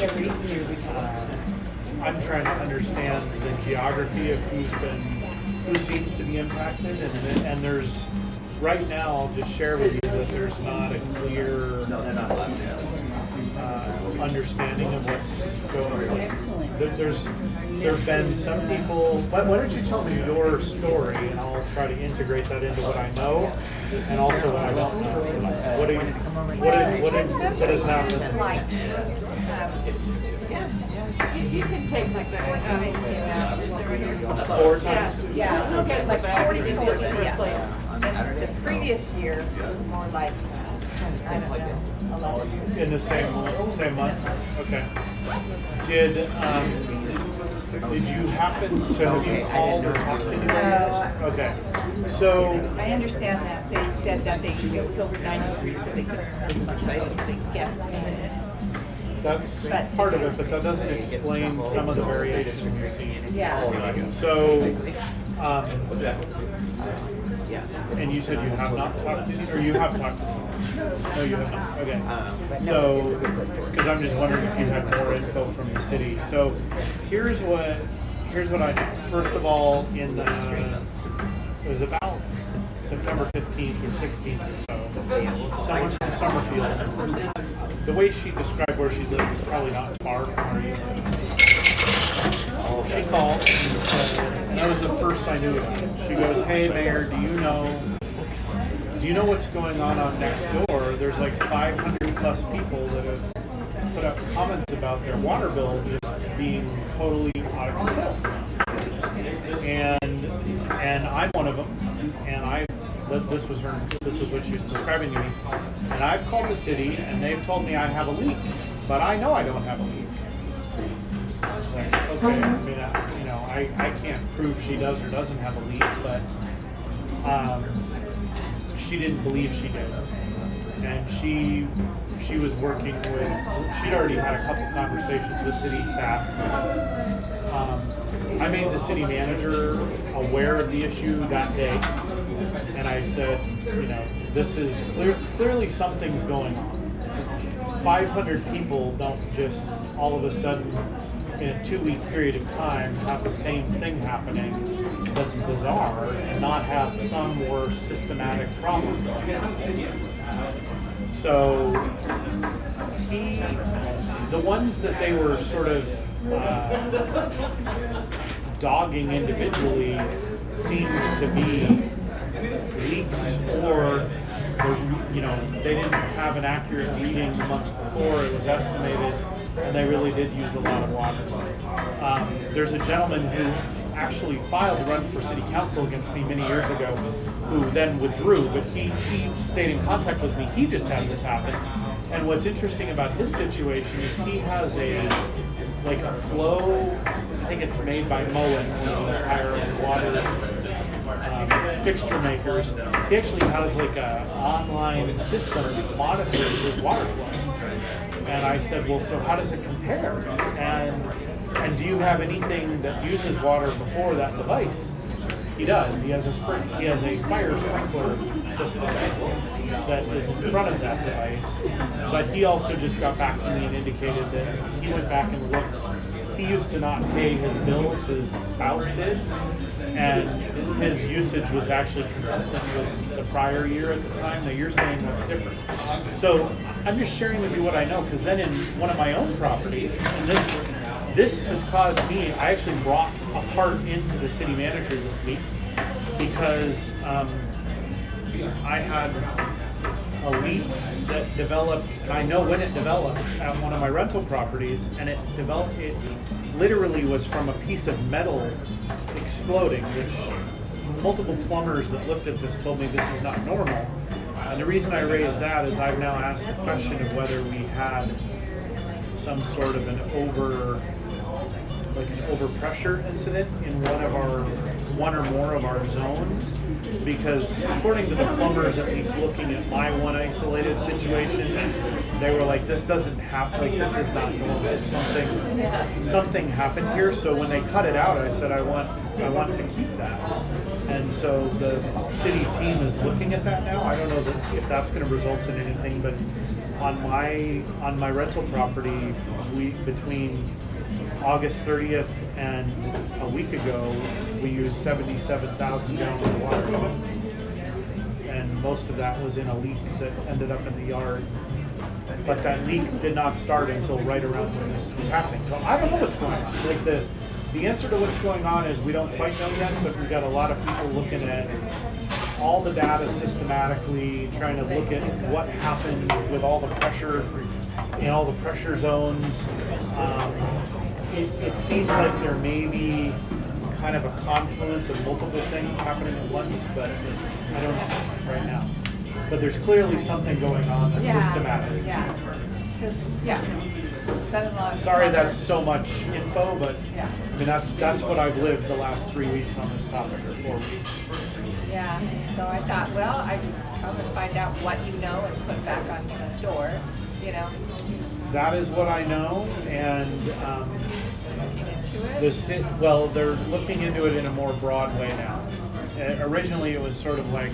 I'm trying to understand the geography of who seems to be impacted, and there's right now. I'll just share with you that there's not a clear understanding of what's going on. There've been some people. Why don't you tell me your story, and I'll try to integrate that into what I know, and also what I don't know. What has happened? You can take like that. Four times? Yeah, okay, like 40 people in Yeah. place. And the previous year was more like, I don't know, 11. In the same month? Okay. Did you happen to have you called or talked to anybody? No. Okay. So I understand that they said that it was over 90 degrees, so they couldn't much guessed. that's part of it, but that doesn't explain some of the variation you're seeing. Yeah. So, and you said you have not talked to anyone, or you have talked to someone? No, you have not. Okay. So, because I'm just wondering if you had more info from the city. So, here's what I know. First of all, it was about September 15th or 16th or so. Someone from Summerfield. The way she described where she lived is probably not far from where you live. She called and said, and that was the first I knew about it. She goes, "Hey, Mayor, do you know what's going on next door? There's like 500 plus people that have put up comments about their water bill just being totally out of control. And I'm one of them. And this was what she was describing to me. And I've called the city, and they've told me I have a leak, but I know I don't have a leak." I was like, okay, I mean, I can't prove she does or doesn't have a leak, but she didn't believe she did. And she was working with, she'd already had a couple conversations with city staff. I made the city manager aware of the issue that day, and I said, this is clearly something's going on. 500 people don't just all of a sudden in a 2-week period of time have the same thing happening that's bizarre and not have some more systematic problem going on. So the ones that they were sort of dogging individually seemed to be leaks or they didn't have an accurate reading the month before. It was estimated, and they really did use a lot of water. There's a gentleman who actually filed a run for city council against me many years ago, who then withdrew, but he stayed in contact with me. He just had this happen. And what's interesting about his situation is he has a flow, I think it's made by Moen, the higher water fixture makers. He actually has like a online system that monitors his water flow. And I said, well, so how does it compare? And do you have anything that uses water before that device? He does. He has a fire sprinkler system that is in front of that device. But he also just got back to me and indicated that he went back and looked. He used to not pay his bills, his spouse did, and his usage was actually consistent with the prior year at the time. Now you're saying what's different. So I'm just sharing with you what I know, because then in one of my own properties, and this has caused me, I actually brought a part into the city manager this week because I had a leak that developed, and I know when it developed at one of my rental properties, and it literally was from a piece of metal exploding, which multiple plumbers that looked at this told me this is not normal. And the reason I raised that is I've now asked the question of whether we had some sort of an overpressure incident in one or more of our zones, because according to the plumbers, at least looking at my one isolated situation, they were like, this doesn't happen, like this is not normal. Something happened here. So when they cut it out, I said I want to keep that. And so the city team is looking at that now. I don't know if that's going to result in anything, but on my rental property, we between August 30th and a week ago, we used 77,000 gallons of water, and most of that was in a leak that ended up in the yard. But that leak did not start until right around when this was happening. So I don't know what's going on. Like the answer to what's going on is we don't quite know yet, but we've got a lot of people looking at all the data systematically, trying to look at what happened with all the pressure in all the pressure zones. It seems like there may be kind of a confluence of multiple things happening at once, but I don't know right now. But there's clearly something going on that's systematic. Yeah. 'Cause, yeah. Son-in-law. Sorry that's so much info, but Yeah. I mean that's what I've lived the last 3 weeks on this topic, or 4 weeks. Yeah. So I thought, well, I'm gonna find out what you know and put back on the store. You know. That is what I know, and Into it. well, they're looking into it in a more broad way now. Originally, it was sort of like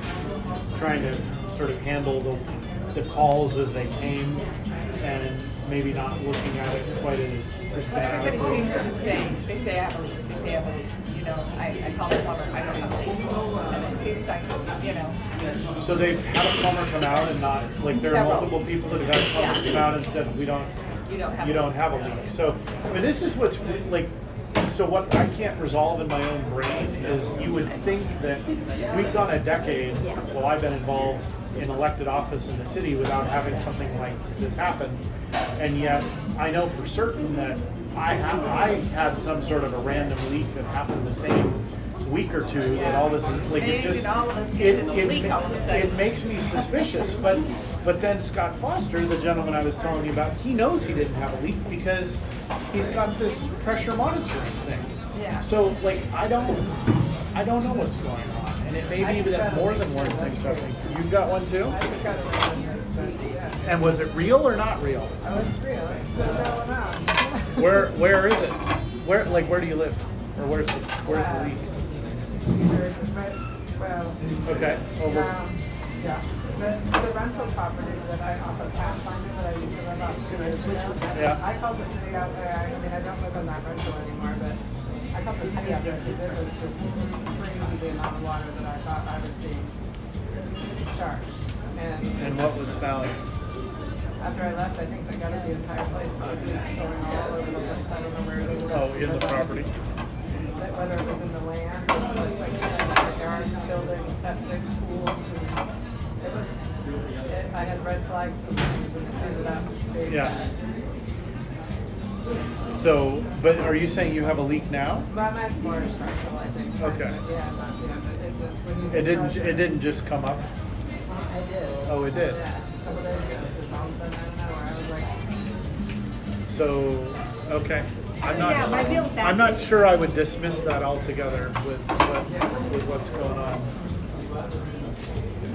trying to sort of handle the calls as they came, and maybe not looking at it quite as Well, systematically. everybody seems to say, they say I have a leak, they say I have a leak. You know, I call the plumber, I don't have a leak. And it seems like, you know, So they've had a plumber come out and not, like there are Several. multiple people that have had plumbers come out and said, you don't have. you don't have a leak. So, I mean, this is what's like, so what I can't resolve in my own brain is you would think that we've gone a decade, well, I've been involved in elected office in the city without having something like this happen. And yet I know for certain that I had some sort of a random leak that happened the same week or two that all this is like Maybe it just all of us get this leak all of a sudden. it makes me suspicious. But then Scott Foster, the gentleman I was telling you about, he knows he didn't have a leak because he's got this pressure monitoring thing. Yeah. So like I don't know what's going on, and it may be that more than one thing's happening. You've got one too? I just got it right here, but yeah. And was it real or not real? Oh, it's real. It's still going on. Where is it? Where do you live? Or where's the leak? Well, Okay, over. yeah. The rental property that I off of Pathfinder that I used to live off 2 years ago. Yeah. I called the city out there. I mean, I don't live in that rental anymore, but I called the city out there because it was just crazy the amount of water that I thought I was being charged. And what was found? After I left, I think they got the entire place. So it was going all over the place. I don't know where they were. Oh, in the property. Whether it was in the land, or it was like backyard, building, septic, pools. And I had red flags and things and it ended up being Yeah. bad. So, but are you saying you have a leak now? But mine's more structural, I think. Okay. Yeah, but it's just when you It didn't just come up. I did. Oh, it did. Yeah. A couple days ago, just all of a sudden, I don't know, I was like, So, okay. Yeah, my bill back I'm not is- sure I would dismiss that altogether with what's going on.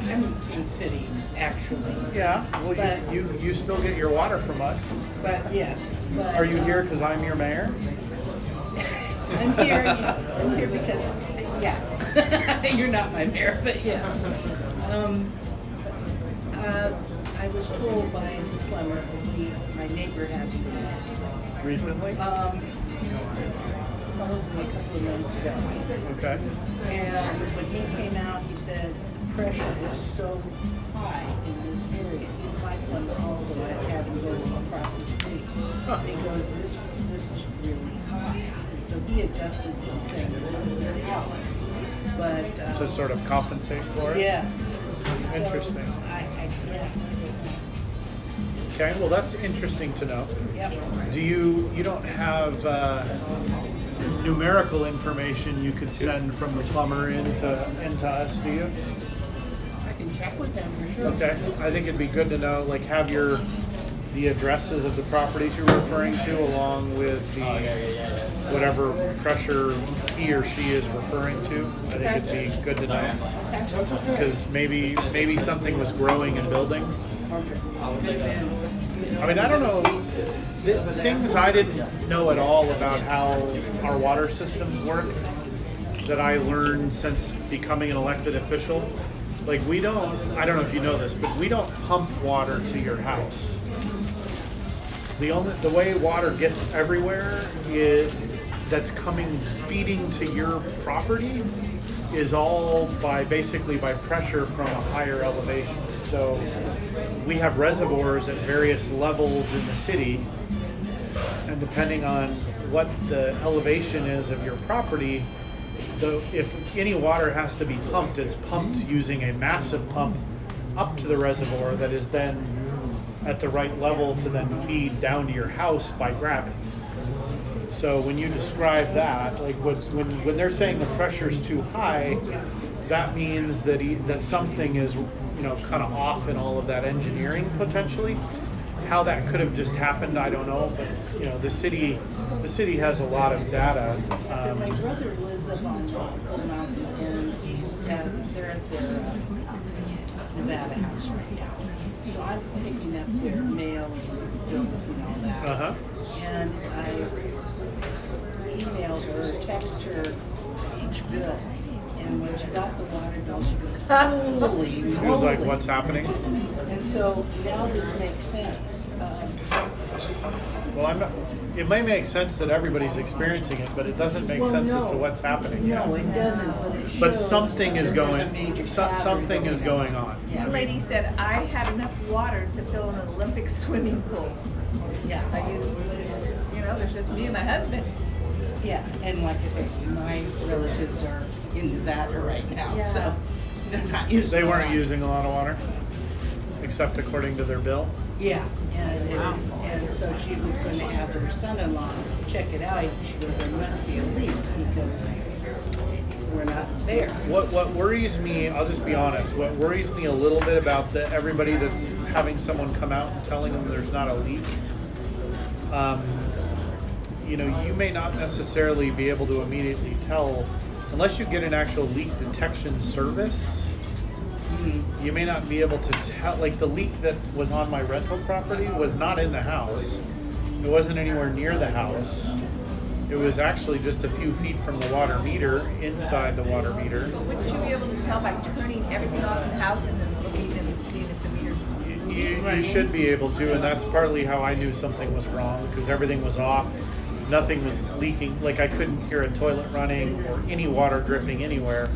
I'm in city, actually, Yeah, well, But- you still get your water from us. but yes. But, Are you here because I'm your mayor? I'm here because, yeah. You're not my mayor, but yes. I was told by the plumber, my neighbor has Recently? probably a couple of months ago. Okay. And when he came out, he said, pressure is so high in this area. My plumber also had him go across the street. Because this is really high. And so he adjusted some things in the house. But, To sort of compensate for it? yes. Interesting. So yeah. Okay, well, that's interesting to know. Yep. Do you don't have numerical information you could send from the plumber into us, do you? I can check with them for sure. Okay, I think it'd be good to know, like, have the addresses of the properties you're referring to, along with the whatever pressure he or she is referring to. I think it'd be good to know, because maybe something was growing and building. I mean, I don't know, things I didn't know at all about how our water systems work that I learned since becoming an elected official. Like, I don't know if you know this, but we don't pump water to your house. The way water gets everywhere is that's feeding to your property is all basically by pressure from a higher elevation. So we have reservoirs at various levels in the city, and depending on what the elevation is of your property, if any water has to be pumped, it's pumped using a massive pump up to the reservoir that is then at the right level to then feed down to your house by gravity. So when you describe that, like when they're saying the pressure's too high, that means that something is kind of off in all of that engineering potentially. How that could have just happened, I don't know. But the city has a lot of data. My brother lives up on Rockville Mountain, and they're at their Nevada house right now. So I'm picking up their mail and bills and all that. Uh-huh. And I emailed her, texted her each bill. And when she got the water bill, she was holy It was like, what's happening? And so now this makes sense. Well, it may make sense that everybody's experiencing it, but it doesn't make sense as to what's happening. No, it doesn't, but it shows But something is that going. there's a major Something is going on. Yeah. The lady said, I had enough water to fill an Olympic swimming pool. Yeah. I used, there's just me and my husband. Yeah, and like I said, my relatives are in Nevada right now, Yeah. so they're not using. They a weren't lot. using a lot of water, except according to their bill. Yeah, and so she was going to have her son-in-law check it out. She goes, there must be a leak because we're not there. What worries me, I'll just be honest, what worries me a little bit about everybody that's having someone come out and telling them there's not a leak, you may not necessarily be able to immediately tell, unless you get an actual leak detection service, you may not be able to tell. Like the leak that was on my rental property was not in the house. It wasn't anywhere near the house. It was actually just a few feet from the water meter, inside the water meter. But wouldn't you be able to tell by turning everything off in the house and then looking and seeing if the meter's You should be able to, and that's partly how I knew something was wrong, because everything was off. Nothing was leaking. Like I couldn't hear a toilet running or any water dripping anywhere,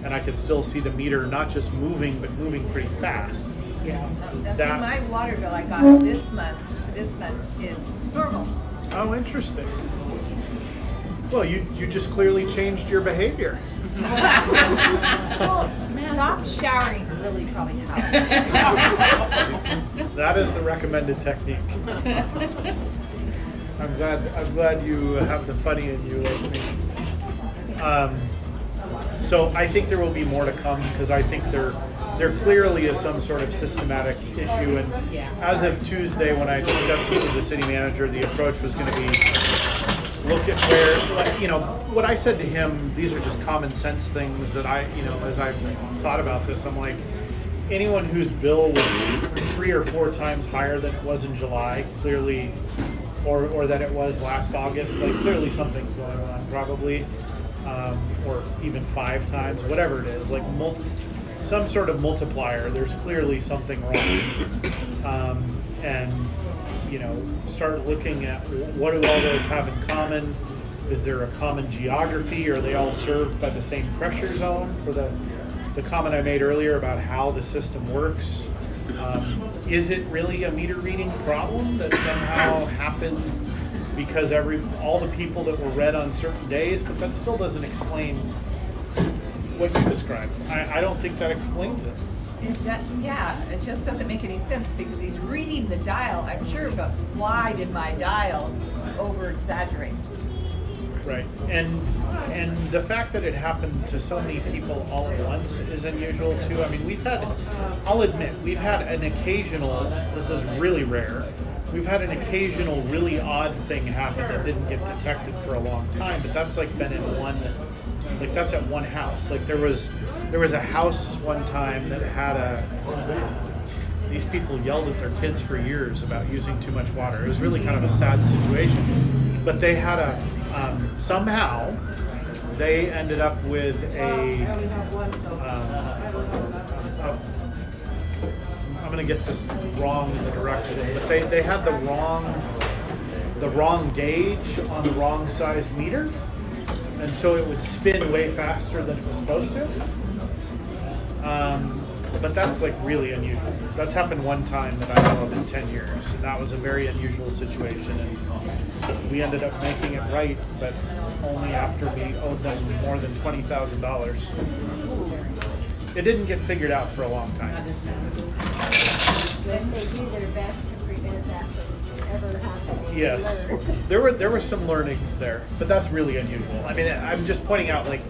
and I could still see the meter not just moving, but moving pretty fast. Yeah. Now, see, That- my water bill I got this month is normal. Oh, interesting. Well, you just clearly changed your behavior. Well, stop showering really probably helps. That is the recommended technique. I'm glad you have the funny in you like me. So I think there will be more to come, because I think there clearly is some sort of systematic issue. And as of Tuesday, when I discussed this with the city manager, the approach was going to be look at where, what I said to him, these are just common sense things that I, as I've thought about this, I'm like, anyone whose bill was 3 or 4 times higher than it was in July, clearly, or that it was last August, like clearly something's going on, probably, or even 5 times, whatever it is, like some sort of multiplier. There's clearly something wrong, and start looking at what do all those have in common. Is there a common geography? Are they all served by the same pressure zone? For the comment I made earlier about how the system works, is it really a meter reading problem that somehow happened because all the people that were read on certain days? But that still doesn't explain what you described. I don't think that explains it. It just doesn't make any sense because he's reading the dial, I'm sure, but why did my dial over-exaggerate? Right, and the fact that it happened to so many people all at once is unusual too. I mean, I'll admit, we've had an occasional, this is really rare, we've had an occasional really odd thing happen that didn't get detected for a long time, but that's like been in that's at one house. Like there was a house one time that had these people yelled at their kids for years about using too much water. It was really kind of a sad situation, but they had somehow they ended up with I'm going to get this wrong in the direction, but they had the wrong the wrong gauge on the wrong size meter, and so it would spin way faster than it was supposed to. But that's like really unusual. That's happened one time that I know of in 10 years. And that was a very unusual situation, and we ended up making it right, but only after we owed them more than $20,000. It didn't get figured out for a long time. Then they do their best to prevent that from ever happening. Yes, Learn. there were some learnings there, but that's really unusual. I mean, I'm just pointing out, like,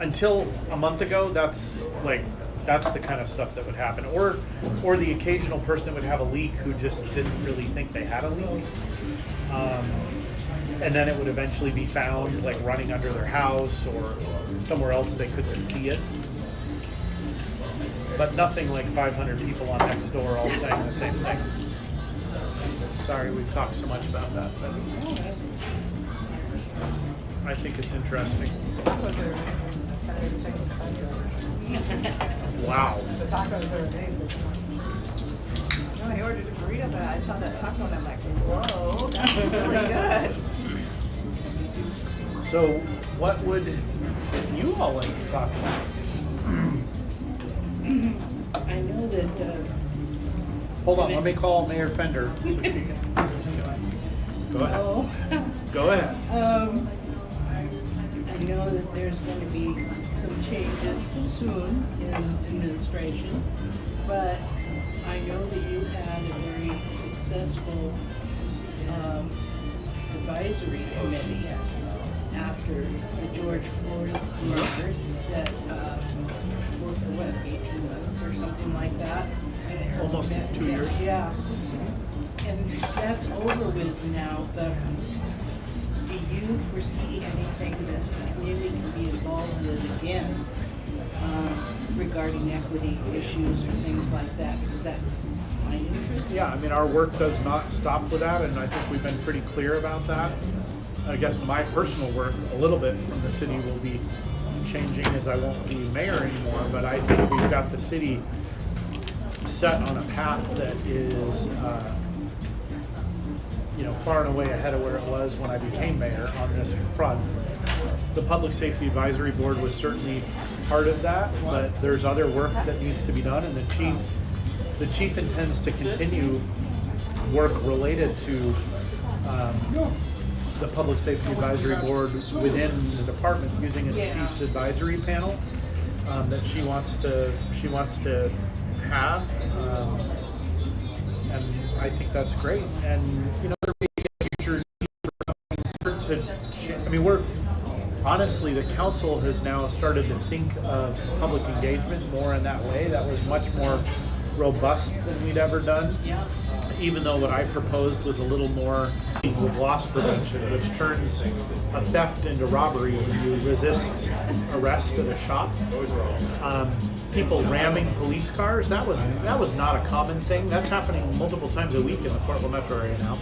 until a month ago, that's the kind of stuff that would happen, or the occasional person would have a leak who just didn't really think they had a leak, and then it would eventually be found like running under their house or somewhere else they couldn't see it. But nothing like 500 people on next door all saying the same thing. Sorry, we've talked so much about that, but I think it's interesting. Wow. The tacos are amazing. No, I ordered a burrito, but I saw that taco and I'm like, whoa, that's really good. So, what would you all like to talk about? I know that, Hold on, let me call Mayor Fender. So she can, go ahead. oh, Go ahead. I know that there's going to be some changes soon in administration, but I know that you had a very successful advisory committee after the George Floyd murders that worked for what, 18 months or something like that? Almost 2 years. Yeah. And that's over with now, but do you foresee anything that the community can be involved with again regarding equity issues or things like that? Because that's my interest. Yeah, I mean, our work does not stop with that, and I think we've been pretty clear about that. I guess my personal work, a little bit from the city, will be changing as I won't be mayor anymore, but I think we've got the city set on a path that is, far and away ahead of where it was when I became mayor on this front. The Public Safety Advisory Board was certainly part of that, but there's other work that needs to be done, and the chief intends to continue work related to the Public Safety Advisory Board within the department, using a chief's advisory panel that she wants to have, and I think that's great. And there may be a future need for something to. I mean, honestly, the council has now started to think of public engagement more in that way. That was much more robust than we'd ever done. Yeah. Even though what I proposed was a little more with loss prevention, which turns a theft into robbery when you resist arrest at a shop. People ramming police cars, that was not a common thing. That's happening multiple times a week in the Portland metro area now.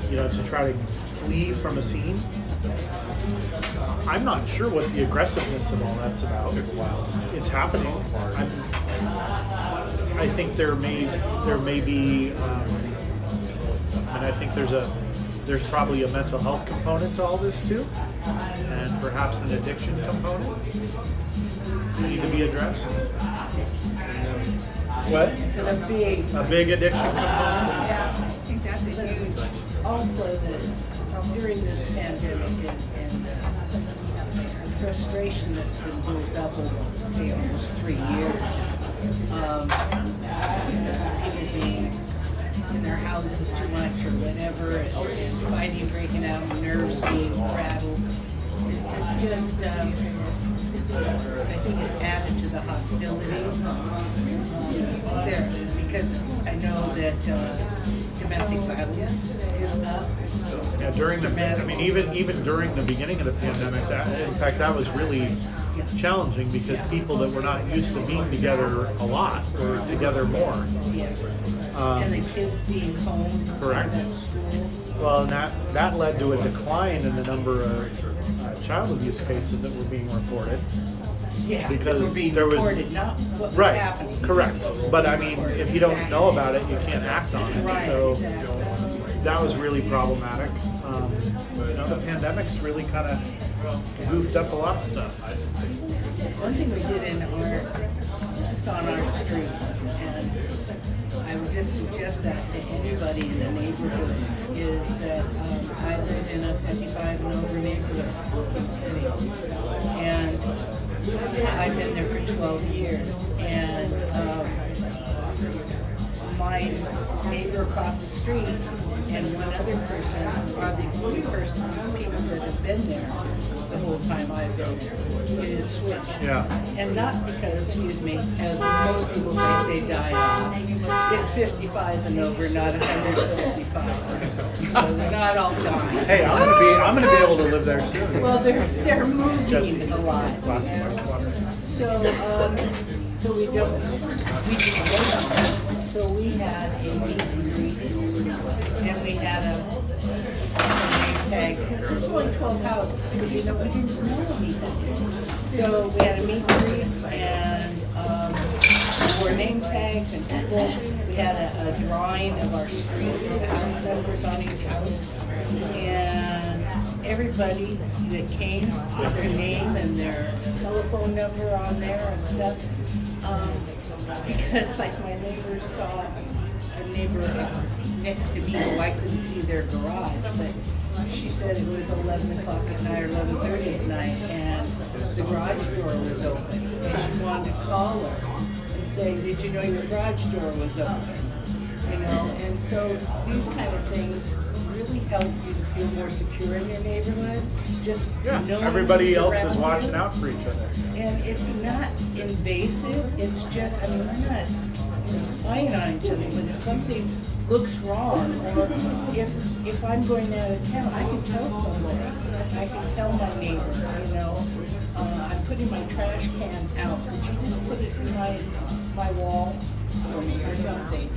To try to flee from a scene. I'm not sure what the aggressiveness of all that's about. It's happening. I think there may be, and I think there's probably a mental health component to all this too, and perhaps an addiction component need to be addressed. What? It's a big addiction component. Yeah, I think that's a huge, also that during this pandemic and the frustration that's been built up over almost 3 years, people being in their houses too much or whatever, and fighting breaking out, nerves being rattled. It's just, I think it's added to the hostility there, because I know that domestic violence is up. Yeah, even during the beginning of the pandemic, that was really challenging because people that were not used to being together a lot were together more. Yes. And the kids being home. Correct. At school. Well, and that led to a decline in the number of child abuse cases that were being reported. Yeah, Because they were being there was- reported, not what was Right, happening. correct. But I mean, if you don't know about it, you can't act on it. Right, So, exactly. that was really problematic. The pandemic's really kind of goofed up a lot of stuff. One thing we did just on our street, and I would just suggest that to anybody in the neighborhood, is that I live in a 55 and over neighborhood in the city. And I've been there for 12 years. And my neighbor across the street and one other person are the only people that have been there the whole time I've been there. It is switched. Yeah. And not because, excuse me, as most people think they die off. It's 55 and over, not 155. So they're not all dying. Hey, I'm gonna be able to live there soon. Well, they're moving Jesse, a lot. glass of ice water. So we don't, we just wait. So we had a meet and greet, and we had a name tag. There's only 12 houses, because we didn't know anything. So we had a meet and greet, and we wore name tags and people. We had a drawing of our street with the house numbers on each house, and everybody that came with their name and their telephone number on there and stuff. Because like my neighbor saw a neighbor next to me who I couldn't see their garage, but she said it was 11 o'clock at night or 11:30 at night, and the garage door was open, and she wanted to call her and say, did you know your garage door was open? And so these kind of things really help you to feel more secure in your neighborhood. Just knowing Everybody who's else is around watching you. out for each other. And it's not invasive, it's just, we're not spying on each other, but if something looks wrong, or if I'm going out of town, I can tell somebody, I can tell my neighbor, I'm putting my trash can out, could you just put it in my wall for me or something?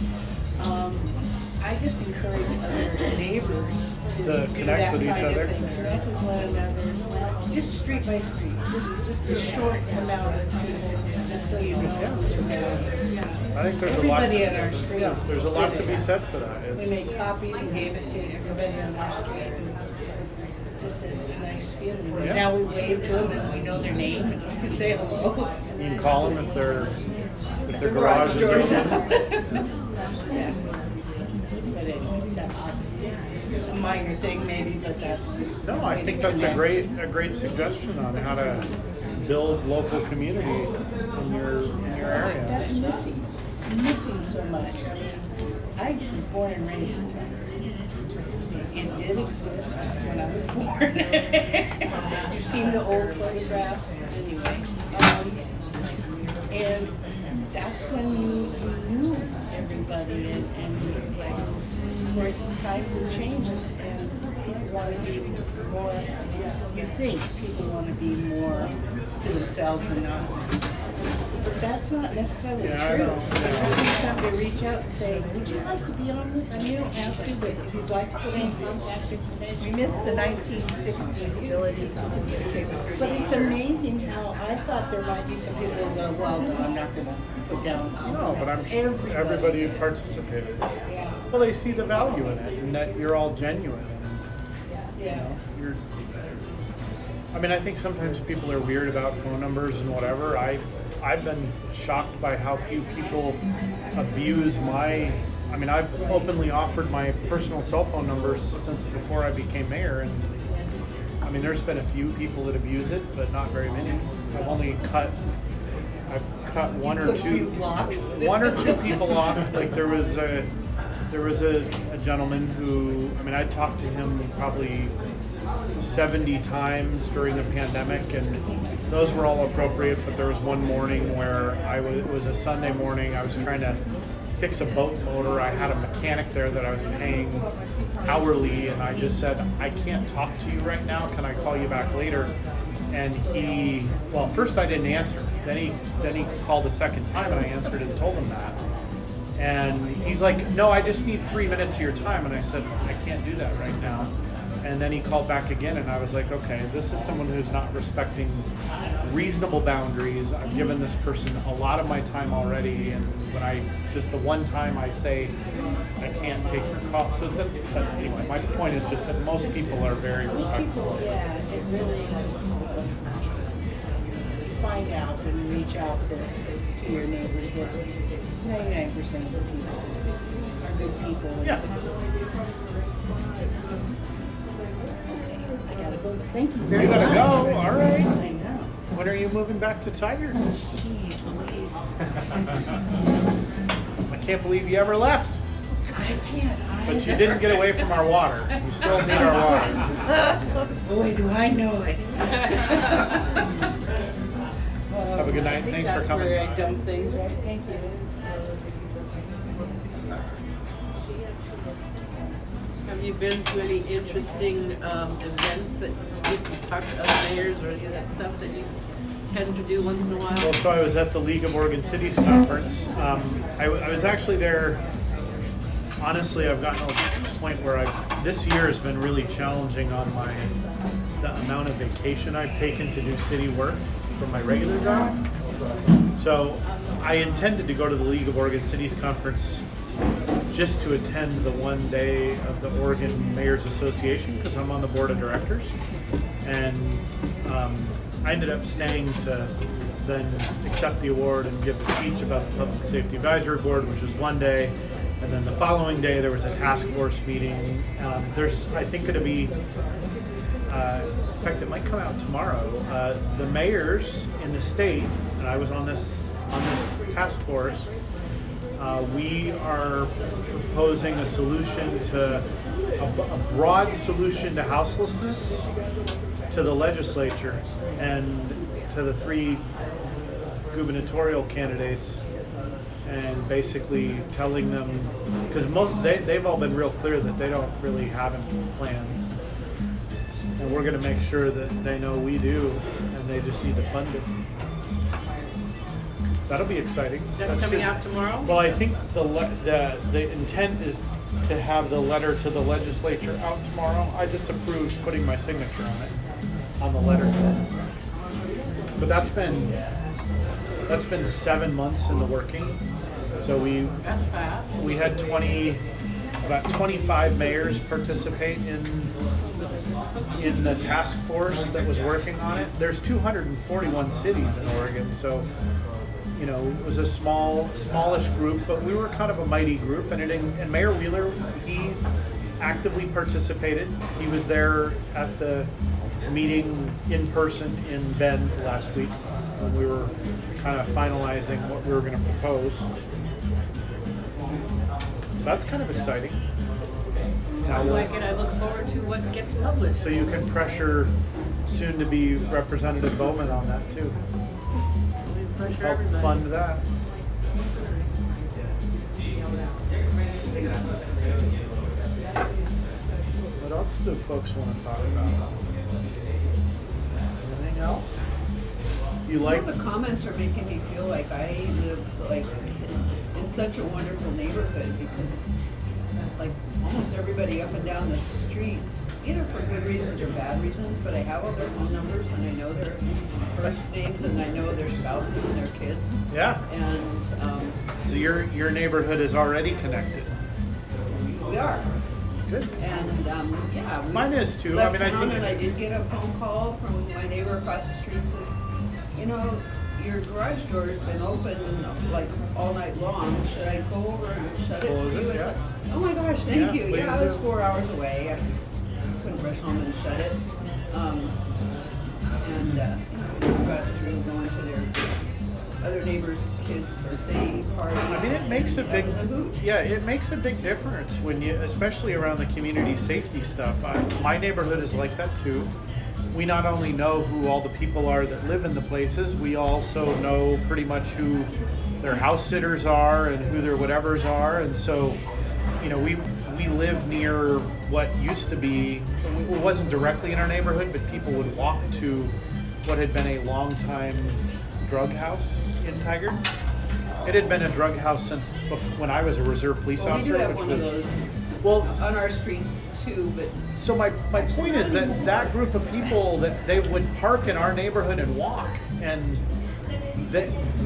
I just encourage other neighbors to do connect that with each kind of other. thing, connect with one another, just street by street, just a short amount of people, just so you know who's around. I think there's a lot. Everybody on our street. There's a lot to be said for that. We made copies and gave it to everybody on our street. Just a nice feeling. Yeah. Now we wave to them as we know their name and we can say hello. You can call them if their garage is doors open. up. Yeah. But anyway, that's just a minor thing maybe, but that's just. No, I think that's a great suggestion on how to build local community in your area. That's missing. It's missing so much. I was born and raised in town. It did exist when I was born. You've seen the old photographs, anyway. And that's when you knew everybody, and of course times have changed, and people want to be more. You think people want to be more to themselves and not. But that's not necessarily Yeah, I true. know. You need somebody to reach out and say, would you like to be on this? You don't have to, but if you'd like to put in contact information. We miss the 1960s ability to communicate with your But it's neighbors. amazing how I thought there might be some people who go, well, no, I'm not going to put down. No, but I'm sure everybody who participated. Yeah. Well, they see the value in it, and that you're all genuine. Yeah. I think sometimes people are weird about phone numbers and whatever. I've been shocked by how few people abuse my. I've openly offered my personal cell phone numbers since before I became mayor, and there's been a few people that abuse it, but not very many. I've cut one or two people off. Like there was a gentleman who, I talked to him probably 70 times during the pandemic, and those were all appropriate, but there was one morning where it was a Sunday morning, I was trying to fix a boat motor. I had a mechanic there that I was paying hourly, and I just said, I can't talk to you right now, can I call you back later? And first I didn't answer, then he called a second time, and I answered and told him that. And he's like, no, I just need 3 minutes of your time. And I said, I can't do that right now. And then he called back again, and I was like, okay, this is someone who's not respecting reasonable boundaries. I've given this person a lot of my time already, and when I just the one time I say I can't take your call. So but anyway, my point is just that most people are very respectful. People, yeah, it really find out and reach out to your neighbors that 99% of the people are good people. Yeah. I gotta go. Thank you very You much. gotta go. All right. I know. When are you moving back to Tiger? Jeez Louise. I can't believe you ever left. I can't. But you didn't get away from our water. You still need our water. Boy, do I know it. Have a good night. I think Thanks for that's coming. where I dump things, right? Thank you. Have you been to any interesting events that you can talk to other mayors or any of that stuff that you tend to do once in a while? Well, so I was at the League of Oregon Cities conference. I was actually there. Honestly, I've gotten to a point where this year has been really challenging on the amount of vacation I've taken to do city work from my regular job. So I intended to go to the League of Oregon Cities conference just to attend the one day of the Oregon Mayors Association because I'm on the board of directors. And I ended up staying to then accept the award and give a speech about the Public Safety Advisory Board, which was one day. And then the following day there was a task force meeting. There's, I think, going to be, in fact, it might come out tomorrow. The mayors in the state, and I was on this task force. We are proposing a solution to a broad solution to houselessness to the legislature and to the three gubernatorial candidates, and basically telling them, because they've all been real clear that they don't really have a plan, and we're going to make sure that they know we do, and they just need to fund it. That'll be exciting. That's coming out tomorrow? Well, I think the intent is to have the letter to the legislature out tomorrow. I just approved putting my signature on it, on the letter. But that's been 7 months in the working. So That's fast. we had about 25 mayors participate in the task force that was working on it. There's 241 cities in Oregon, so it was a smallish group, but we were kind of a mighty group. And Mayor Wheeler, he actively participated. He was there at the meeting in person in Bend last week when we were kind of finalizing what we were going to propose. So that's kind of exciting. I like it. I look forward to what gets published. So you can pressure soon-to-be Representative Bowman on that too. Pressure Help everybody. fund that. What else do folks want to talk about? Anything else? You Some like? of the comments are making me feel like I live like in such a wonderful neighborhood because like almost everybody up and down the street, either for good reasons or bad reasons, but I have all their phone numbers and I know their first names and I know their spouses and their kids. Yeah. And So your neighborhood is already connected. we are. Good. And yeah, we Mine is too. left I mean, I town think- and I did get a phone call from my neighbor across the street says, your garage door has been open like all night long. Should I go over and shut it? Close for it, you?" yeah. It's like, oh my gosh, thank Yeah, you. please Yeah, I was do. 4 hours away. I couldn't rush home and shut it. Just got through going to their other neighbors' kids' birthday party. I mean, it makes a That big, was a hoot. yeah, it makes a big difference when you, especially around the community safety stuff. My neighborhood is like that too. We not only know who all the people are that live in the places, we also know pretty much who their house sitters are and who their whatevers are. And so, we live near what used to be, it wasn't directly in our neighborhood, but people would walk to what had been a long time drug house in Tigard. It had been a drug house since when I was a reserve police Well, we officer. do have which one was, of those well, on our street too. too, but So my point is that group of people that they would park in our neighborhood and walk, and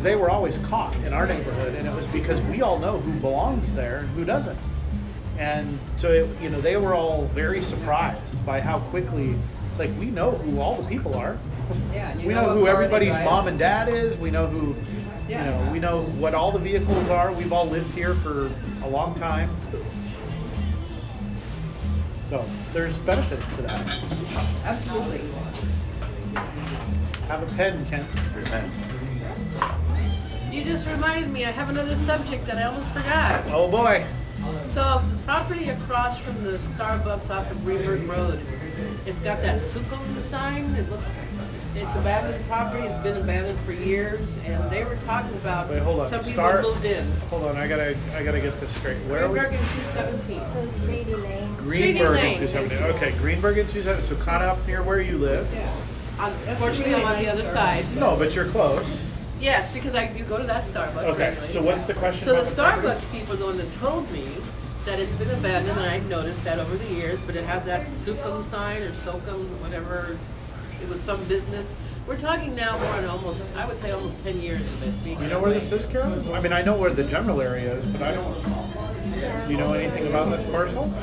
they were always caught in our neighborhood, and it was because we all know who belongs there and who doesn't. And so they were all very surprised by how quickly it's like we know who all the people are. yeah. And We know what who car they everybody's drive. mom and dad is. We know who, Yeah. we know what all the vehicles are. We've all lived here for a long time. So there's benefits to that. Absolutely. Have a pen, Ken. You just reminded me, I have another subject that I almost forgot. Oh boy. So the property across from the Starbucks off of Greenberg Road, it's got that Sukum sign. It's abandoned property. It's been abandoned for years, and they were talking about Wait, hold on. some people moved in. Hold on, I gotta get this straight. Where are we? Greenberg in 217. So Shady Lane. Greenberg Shady in Lane. 270. Okay, Greenberg in 270. So kind of up near where you live. Yeah. Unfortunately, I'm on the other side. No, but you're close. Yes, because I do go to that Starbucks. Okay, anyway. so what's the question? So the about the property? Starbucks people are the one that told me that it's been abandoned, and I noticed that over the years, but it has that Sukum sign or Sokum, whatever. It was some business. We're talking now more than I would say almost 10 years of it being. You know where this is, Carol? I mean, I know where the general area is, but I don't. Do you know anything about this parcel?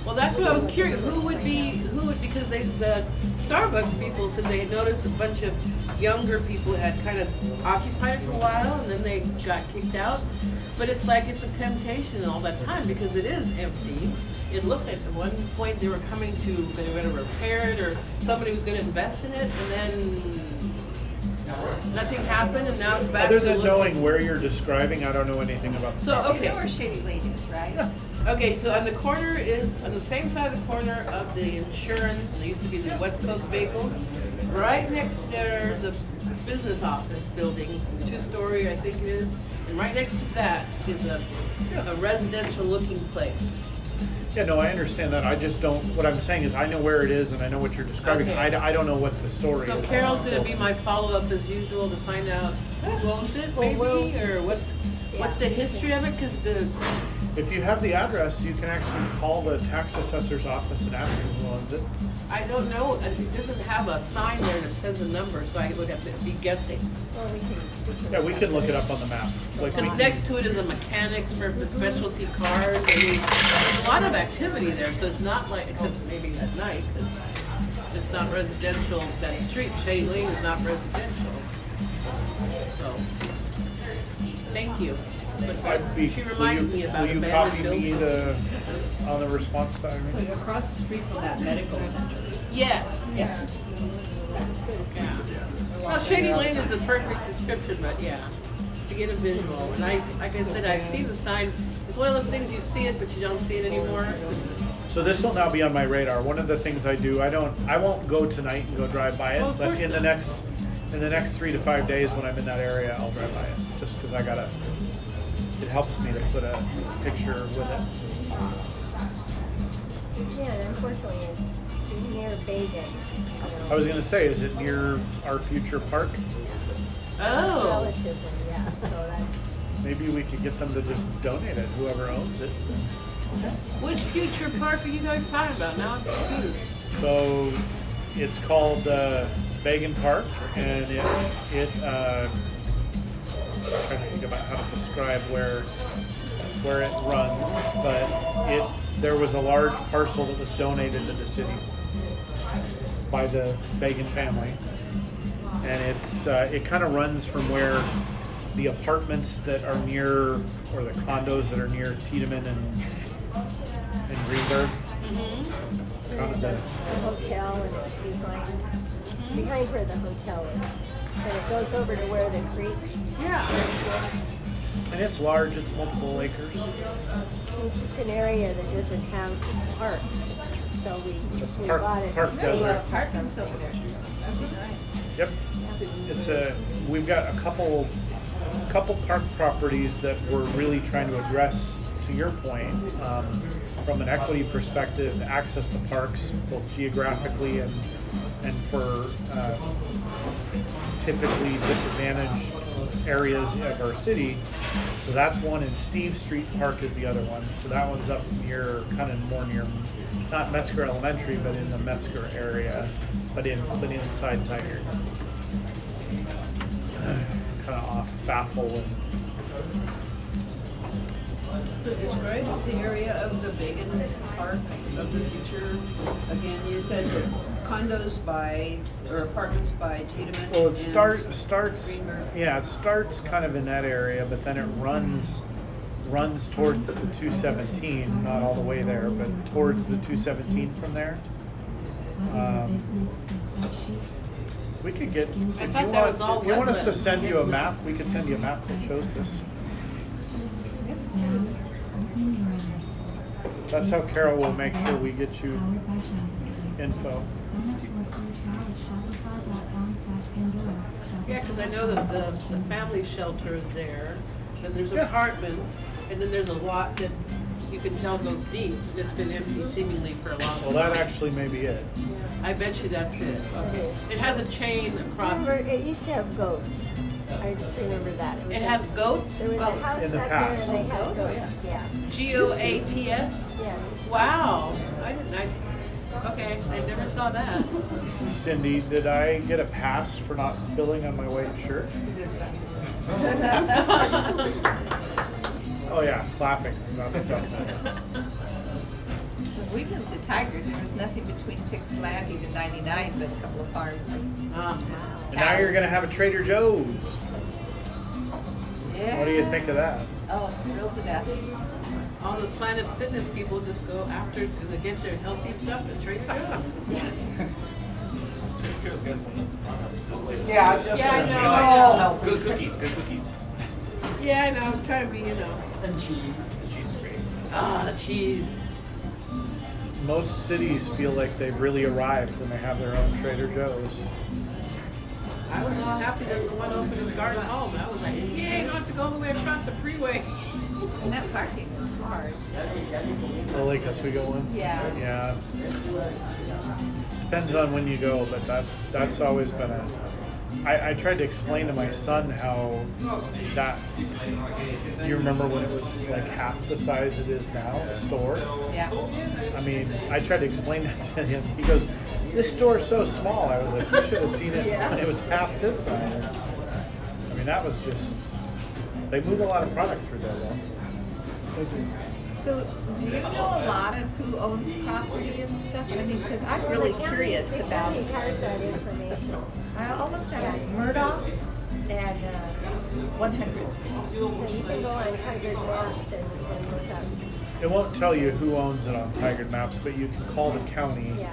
Well, that's what I was curious. Who would because the Starbucks people said they had noticed a bunch of younger people had kind of occupied it for a while, and then they got kicked out. But it's like it's a temptation all that time because it is empty. It looked at one point they were coming to, they were going to repair it, or somebody was going to invest in it, and then nothing happened, and now it's back Other to than looking. knowing where you're describing, I don't know anything about the So, property. You know where Shady Lane is, right? Okay, so on the corner is, on the same side of the corner of the insurance, there used to be the West Coast Bagels. Right next there's a business office building, 2-story I think it is. And right next to that is a residential looking place. Yeah, no, I understand that. I just don't. What I'm saying is, I know where it is, and I know what you're describing. Okay. I don't know what the story So is. Carol's gonna be my follow-up as usual to find out who owns it maybe, or what's the history of it, cause If you have the address, you can actually call the tax assessor's office and ask them who owns it. I don't know, it doesn't have a sign there that says a number, so I would have to be guessing. Well, we can. Yeah, we can look it up on the map. Like we Because next to it is a mechanics for specialty cars. I mean, there's a lot of activity there, so it's not like, except maybe at night, 'cause it's not residential. That street, Shady Lane, is not residential. So, thank you. But I'd be, she will reminded me you, about will you abandoned copy me buildings. on the response time? It's like across the street from that medical center. Yes, Yes. yeah. Well, Shady Lane is a perfect description, but yeah, to get a visual. And like I said, I've seen the sign. It's one of those things you see it, but you don't see it anymore. So this will now be on my radar. One of the things I do, I won't go tonight and go drive by it, Oh, of but course in the not. next 3 to 5 days when I'm in that area, I'll drive by it. Just because it helps me to put a picture with it. Yeah, and unfortunately, it's near Bagan. I was gonna say, is it near our future park? Oh, Relatively, yeah, so that's, Maybe we could get them to just donate it, whoever owns it. which future park are you guys talking about? Now I'm confused. So it's called Bagan Park, and I'm trying to think about how to describe where it runs, but there was a large parcel that was donated to the city by the Bagan family, and it kind of runs from where the apartments that are near, or the condos that are near Tiedemann and Greenberg. Kind of there's a hotel and it's behind where the hotel is. And it goes over to where the creek Yeah. is. and it's large, it's multiple acres. It's just an area that doesn't have parks, so we park- bought it. park to save desert. up for something. Yep. We've got a couple park properties that we're really trying to address, to your point, from an equity perspective, access to parks, both geographically and for typically disadvantaged areas of our city. So that's one, and Steve Street Park is the other one. So that one's up near, kind of more near, not Metzger Elementary, but in the Metzger area, but inside Tiger. Kind of off Faffel and. So describe the area of the Vegan Park of the future. Again, you said that condos by, or apartments by Tiedemann. Well, it and starts Greenberg. yeah, it starts kind of in that area, but then it runs towards the 217, not all the way there, but towards the 217 from there. We could get, I thought that was all if you want us to wetland. send you a map, we could send you a map that shows this. That's how Carol will make sure we get you info. Yeah, because I know that the family shelter is there, then there's Yeah. apartments, and then there's a lot that you can tell goes deep, and it's been empty seemingly for a long time. Well, that actually may be it. I bet you that's it, okay. It has a chain across, Remember, it used to have goats. I just remember that. it was has a- goats? There was a house In the back there past. and they had goats, yeah, GOATS? yes. Wow, okay, I never saw that. Cindy, did I get a pass for not spilling on my white shirt? Oh yeah, clapping. Not the duck. When we moved to Tiger, there was nothing between Pick's Landing and 99 but a couple of farms. And now you're gonna have a Trader Joe's. Yeah. What do you think of that? Oh, thrilled to death. All the Planet Fitness people just go after to get their healthy stuff at Trader Joe's. Yeah, I was just. Yeah, I know. Good cookies. Yeah, I know, I was trying to be, And cheese. The cheese is great. the cheese. Most cities feel like they've really arrived when they have their own Trader Joe's. I was all happy that the one opened in Garden Home. I was like, yay, I don't have to go all the way across the freeway. And that parking was hard. The Lake Oswego one? Yeah. Yeah. Depends on when you go, but that's always been a. I tried to explain to my son how that. You remember when it was like half the size it is now, the store? Yeah. I mean, I tried to explain that to him. He goes, "This store is so small." I was like, "You should have seen it when it was half this size." I mean, that was just. They move a lot of product through there, though. They do. So, do you know a lot of who owns property and stuff? I mean, because I'm Well, really the county- curious the about. county has that information. I'll look that up. Murdoch and 100. So you can go on Tiger Maps and look up, It won't tell you who owns it on Tiger Maps, but you can call the county. yeah.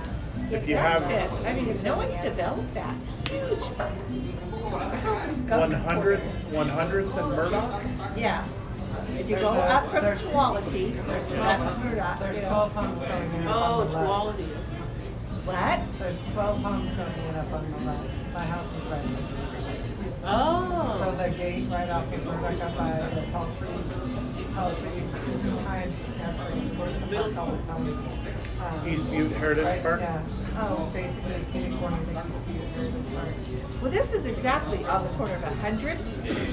If you That's have it. I mean, no one's developed that. Huge. I thought the skunk 100th and Murdoch? Yeah. If you go up from Tualatin, that's Murdoch. There's You know. 12 homes going in up Oh, on the left. quality. What? There's 12 homes going in up on the left. My house is right there. So Oh, the gate right off of Murdoch up by the tall tree behind, Middle school. East Butte Heritage Park? Yeah, oh, basically it's kitty corner of the East Butte Heritage Park. Well, this is exactly on the corner of 100.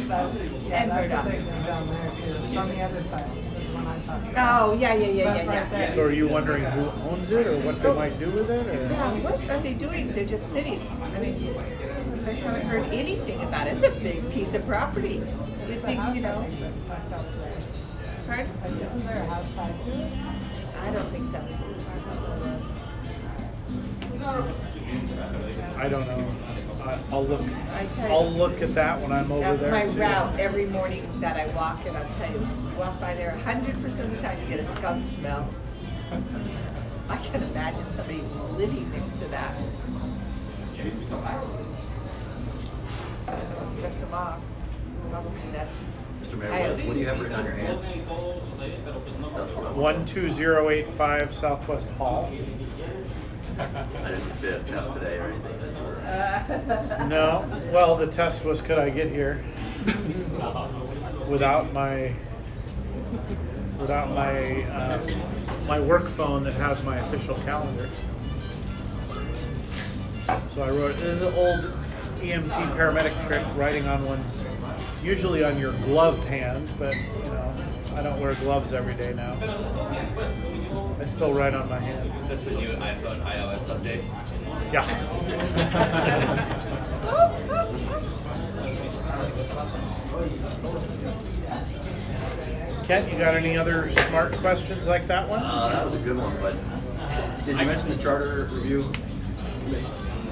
That's, yeah, And that's Murdoch. a big one down there too. It's on the other side, this one I'm talking about. Oh, yeah. But right there. So are you wondering who owns it or what they might do with it? Or? Yeah, what are they doing? They're just sitting. I mean, I haven't heard anything about it. It's a big piece of property. You think, you know, pardon? Isn't there a house side to it? I don't think so. I don't know. I'll look. I tell you. I'll look at that when I'm over That's there my too. route every morning that I walk, and I'll tell you, walk by there 100% of the time, you get a skunk smell. I can imagine somebody living next to that. What sets them off? Probably that. Mr. Mayor, what do you have written on your hand? 12085 Southwest Hall. I didn't fit a test today or anything. No. Well, the test was, could I get here without my my work phone that has my official calendar. So I wrote. This is an old EMT paramedic trick, writing on one's usually on your gloved hand, but you know, I don't wear gloves every day now. I still write on my hand. That's the new iPhone iOS update. Yeah. Kent, you got any other smart questions like that one? That was a good one, but did you mention the charter review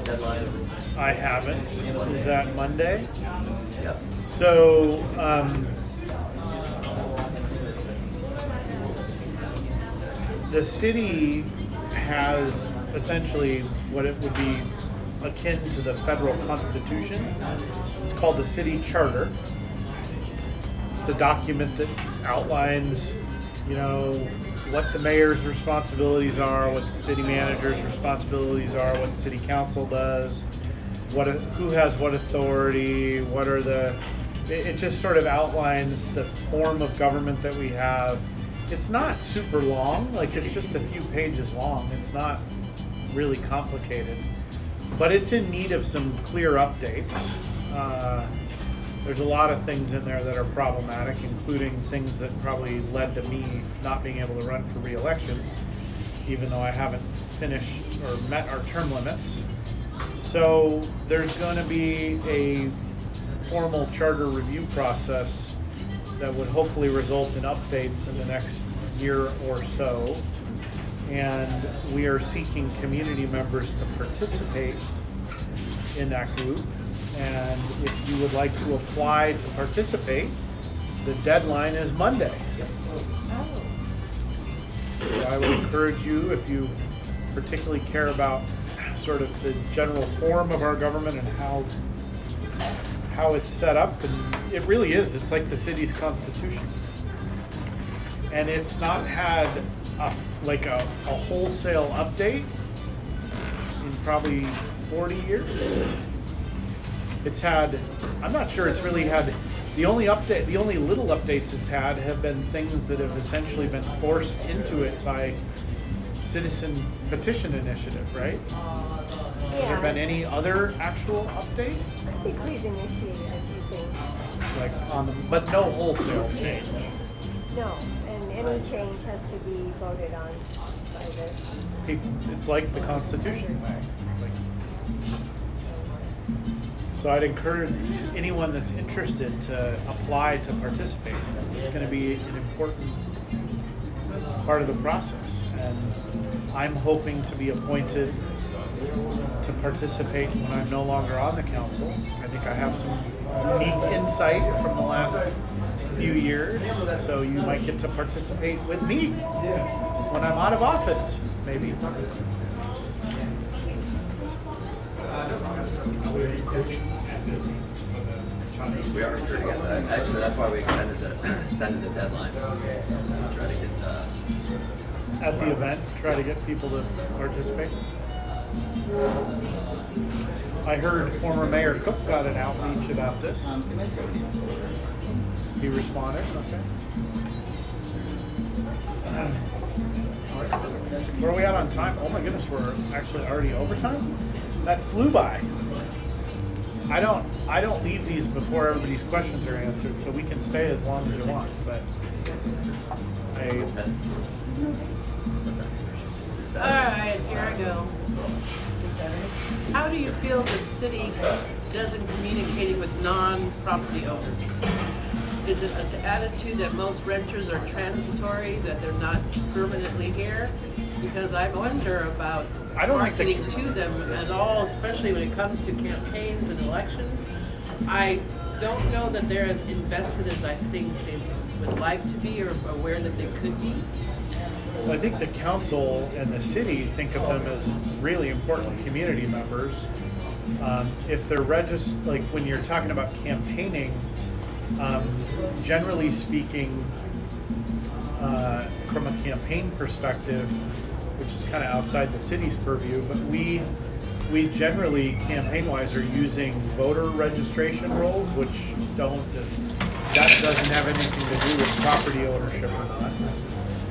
deadline? I haven't. Is that Monday? Yep. So, the city has essentially what it would be akin to the federal constitution. It's called the city charter. It's a document that outlines, you know, what the mayor's responsibilities are, what the city manager's responsibilities are, what the city council does, who has what authority, what are the. It just sort of outlines the form of government that we have. It's not super long, like it's just a few pages long. It's not really complicated, but it's in need of some clear updates. There's a lot of things in there that are problematic, including things that probably led to me not being able to run for re-election, even though I haven't finished or met our term limits. So there's going to be a formal charter review process that would hopefully result in updates in the next year or so. And we are seeking community members to participate in that group. And if you would like to apply to participate, the deadline is Monday. So I would encourage you, if you particularly care about sort of the general form of our government and how it's set up, and it really is, it's like the city's constitution. And it's not had a wholesale update in probably 40 years. It's had, I'm not sure it's really had, the only little updates it's had have been things that have essentially been forced into it by citizen petition initiative, right? Has there been any other actual update? I think we've initiated a few things. Like but no wholesale change. No, and any change has to be voted on by the. It's like the Constitution. So I'd encourage anyone that's interested to apply to participate. It's going to be an important part of the process, and I'm hoping to be appointed to participate when I'm no longer on the council. I think I have some unique insight from the last few years, so you might get to participate with me when I'm out of office, maybe. We are sure to get that. Actually, that's why we extended the deadline. Try to get At the event, try to get people to participate. I heard former Mayor Cook got an outreach about this. He responded. Okay. Where are we at on time? Oh my goodness, we're actually already overtime? That flew by. I don't leave these before everybody's questions are answered, so we can stay as long as you want, but Alright, here I go. How do you feel the city doesn't communicating with non-property owners? Is it an attitude that most renters are transitory, that they're not permanently here? Because I wonder about marketing to them at all, especially when it comes to campaigns and elections. I don't know that they're as invested as I think they would like to be or aware that they could be. I think the council and the city think of them as really important community members. If they're registered, like when you're talking about campaigning, generally speaking, from a campaign perspective, which is kind of outside the city's purview, but we generally, campaign-wise, are using voter registration rolls, which that doesn't have anything to do with property ownership or not.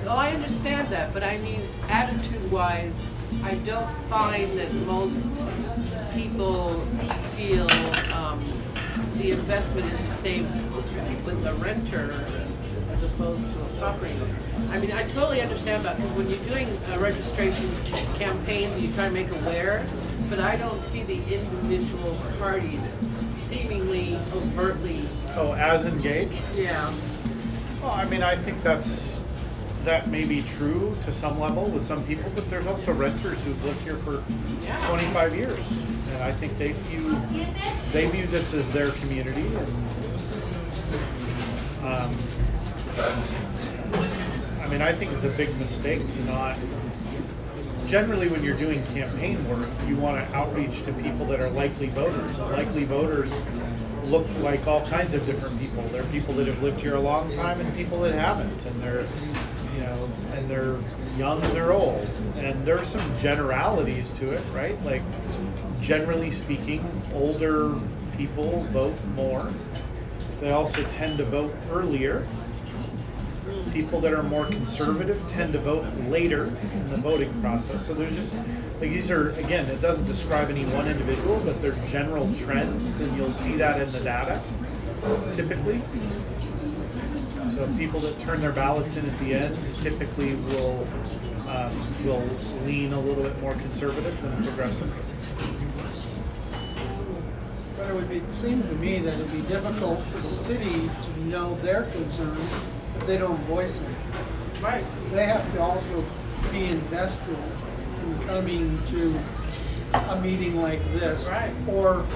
Oh, I understand that, but I mean, attitude-wise, I don't find that most people feel the investment is the same with a renter as opposed to a property owner. I mean, I totally understand that, because when you're doing registration campaigns and you try to make aware, but I don't see the individual parties seemingly overtly, Oh, as engaged? yeah. Well, I mean, I think that may be true to some level with some people, but there's also renters who've lived here for 25 years. And I think they view this as their community. And, I mean, I think it's a big mistake to not. Generally, when you're doing campaign work, you want to outreach to people that are likely voters. And likely voters look like all kinds of different people. They're people that have lived here a long time and people that haven't, and they're, and they're young and they're old. And there are some generalities to it, right? Like, generally speaking, older people vote more. They also tend to vote earlier. People that are more conservative tend to vote later in the voting process. So there's just, like, these are, again, it doesn't describe any one individual, but they're general trends, and you'll see that in the data, typically. So people that turn their ballots in at the end typically will lean a little bit more conservative than progressive. But it would seem to me that it'd be difficult for the city to know their concerns if they don't voice them. Right. They have to also be invested in coming to a meeting like this. Right. Or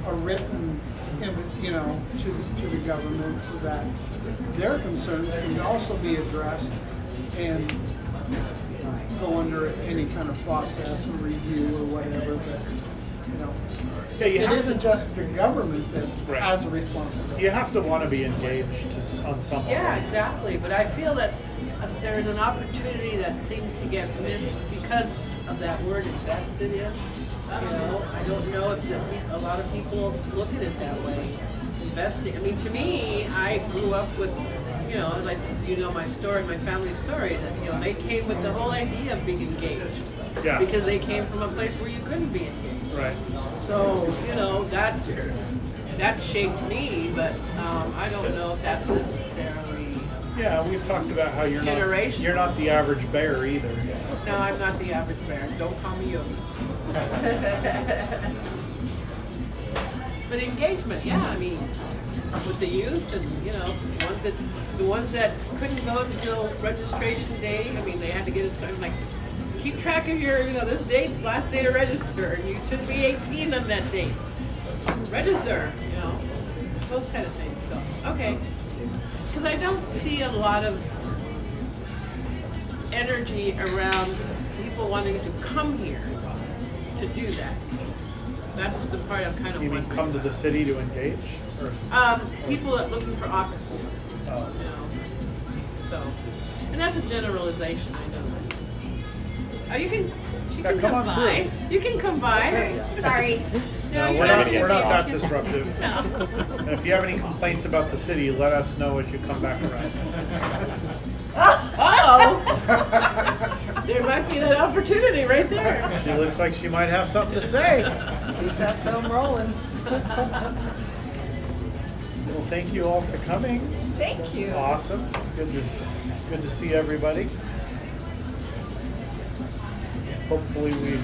a written, to the government, so that their concerns can also be addressed and go under any kind of process or review or whatever, but, Yeah, you it have isn't just the government that Right. has a responsibility. You have to want to be engaged on some level. Yeah, exactly. But I feel that there's an opportunity that seems to get missed because of that word invested in. I don't know if a lot of people look at it that way. Investing. I mean, to me, I grew up with, like my story, my family story. That they came with the whole idea of being engaged. Yeah. Because they came from a place where you couldn't be engaged. Right. So, that shaped me, but I don't know if that's necessarily. Yeah, we've talked about how Generation. you're not the average bear either. No, I'm not the average bear. Don't call me Yogi. But engagement, yeah, I mean, with the youth and, the ones that couldn't vote until registration day, I mean, they had to get it started, like, keep track of your, this date's last day to register, and you should be 18 on that date. Register, those kind of things, so, okay. Because I don't see a lot of energy around people wanting to come here to do that. That's the part I'm kind of You mean wondering come to the about. city to engage? Or? People that looking for office. Oh. So, and that's a generalization, I know. Oh, you can come come on by. through. You can come by. Sorry. No, you we're don't. not that disruptive. And if you have any complaints about the city, let us know as you come back around. Uh-oh. There might be that opportunity right there. She looks like she might have something to say. He's got some rolling. Well, thank you all for coming. Thank you. Awesome. Good to see everybody. Hopefully we